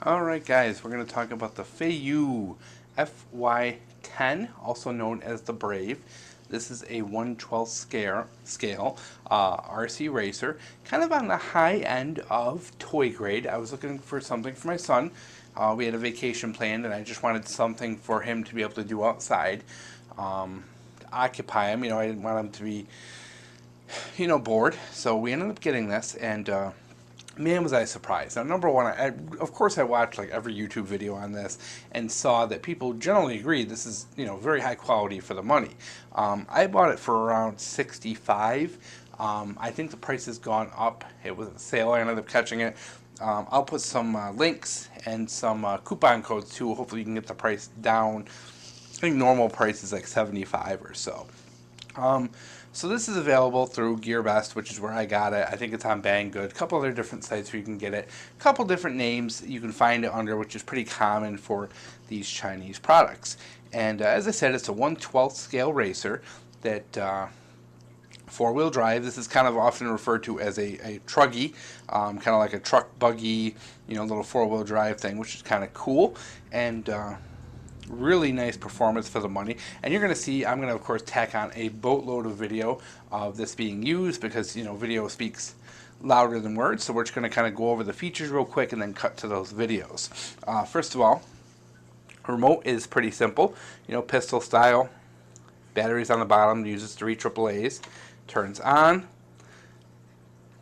Alright guys, we're going to talk about the Feiyue FY-10, also known as the Brave. This is a 1/12 scale RC racer, kind of on the high end of toy grade. I was looking for something for my son. We had a vacation planned and I just wanted something for him to be able to do outside, to occupy him. I didn't want him to be, bored. So we ended up getting this, and man, was I surprised. Now, number one, of course I watched like every YouTube video on this and saw that people generally agree this is, very high quality for the money. I bought it for around $65. I think the price has gone up. It was a sale. I ended up catching it. I'll put some links and some coupon codes too. Hopefully you can get the price down. I think normal price is like $75 or so. So this is available through GearBest, which is where I got it. I think it's on Banggood. A couple other different sites where you can get it. A couple different names you can find it under, which is pretty common for these Chinese products. And as I said, it's a 1/12 scale racer that four-wheel drive. This is kind of often referred to as a truggy, kind of like a truck buggy, little four-wheel drive thing, which is kind of cool. And really nice performance for the money. And you're going to see, I'm going to of course tack on a boatload of video of this being used, because video speaks louder than words. So we're just going to kind of go over the features real quick and then cut to those videos. First of all, remote is pretty simple, pistol style. Batteries on the bottom, uses 3 AAAs. Turns on.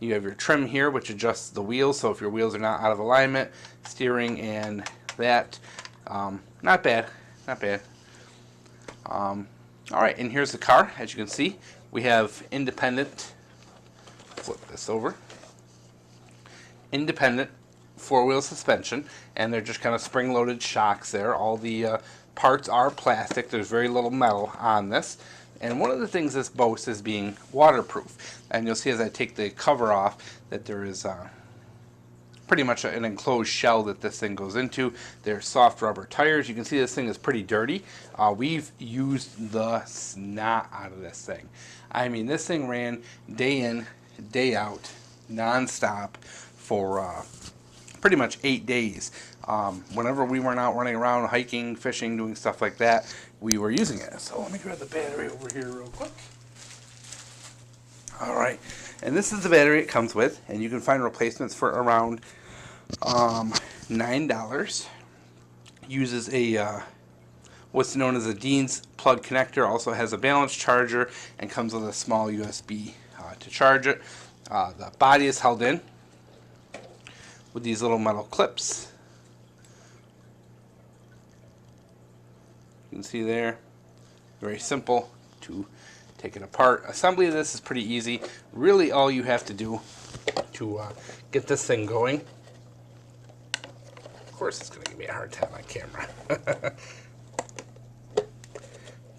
You have your trim here, which adjusts the wheels, so if your wheels are not out of alignment, steering and that. Not bad, not bad. Alright, and here's the car. As you can see, we have independent, flip this over, independent four-wheel suspension, and they're just kind of spring-loaded shocks there. All the parts are plastic. There's very little metal on this. And one of the things this boasts is being waterproof. And you'll see as I take the cover off that there is pretty much an enclosed shell that this thing goes into. They're soft rubber tires. You can see this thing is pretty dirty. We've used the snot out of this thing. I mean, this thing ran day in, day out, non-stop for pretty much 8 days. Whenever we weren't out running around, hiking, fishing, doing stuff like that, we were using it. So let me grab the battery over here real quick. Alright, and this is the battery it comes with, and you can find replacements for around $9. Uses a what's known as a Dean's plug connector. Also has a balance charger and comes with a small USB to charge it. The body is held in with these little metal clips. You can see there, very simple to take it apart. Assembly of this is pretty easy. Really all you have to do to get this thing going. Of course it's going to give me a hard time on camera. I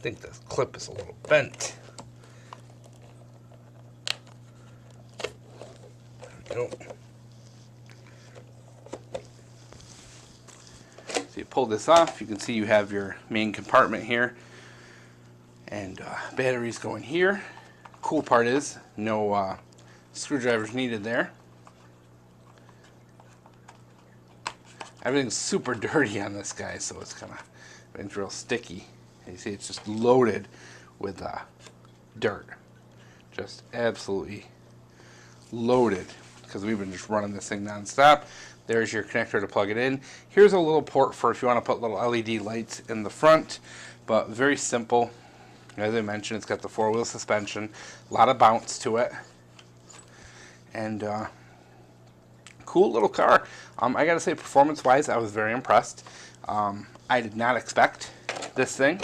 think this clip is a little bent. There we go. So you pull this off, you can see you have your main compartment here, and batteries going here. Cool part is no screwdrivers needed there. Everything's super dirty on this guy, so it's real sticky. You see it's just loaded with dirt. Just absolutely loaded, because we've been just running this thing non-stop. There's your connector to plug it in. Here's a little port for if you want to put little LED lights in the front, but very simple. As I mentioned, it's got the four-wheel suspension, a lot of bounce to it, and cool little car. I gotta say, performance-wise, I was very impressed. I did not expect this thing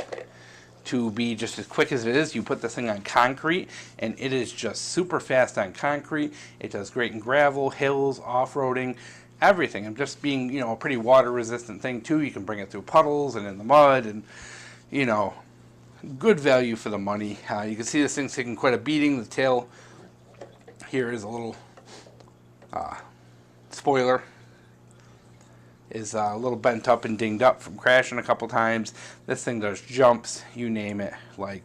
to be just as quick as it is. You put this thing on concrete, and it is just super fast on concrete. It does great in gravel, hills, off-roading, everything. And just being, a pretty water-resistant thing too. You can bring it through puddles and in the mud, and good value for the money. You can see this thing's taking quite a beating. The tail here is a little spoiler is a little bent up and dinged up from crashing a couple times. This thing does jumps, you name it. Like,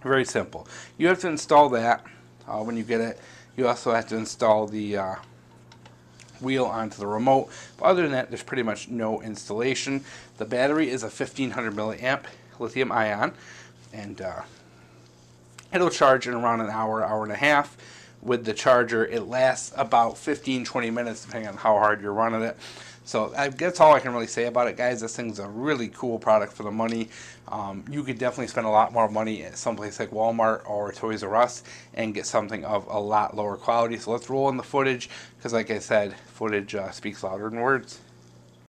very simple. You have to install that when you get it. You also have to install the wheel onto the remote. But other than that, there's pretty much no installation. The battery is a 1500 milliamp lithium ion, and it'll charge in around an hour, hour and a half. With the charger, it lasts about 15-20 minutes depending on how hard you're running it. So that's all I can really say about it, guys. This thing's a really cool product for the money. You could definitely spend a lot more money at someplace like Walmart or Toys R Us and get something of a lot lower quality. So let's roll in the footage, because like I said, footage speaks louder than words.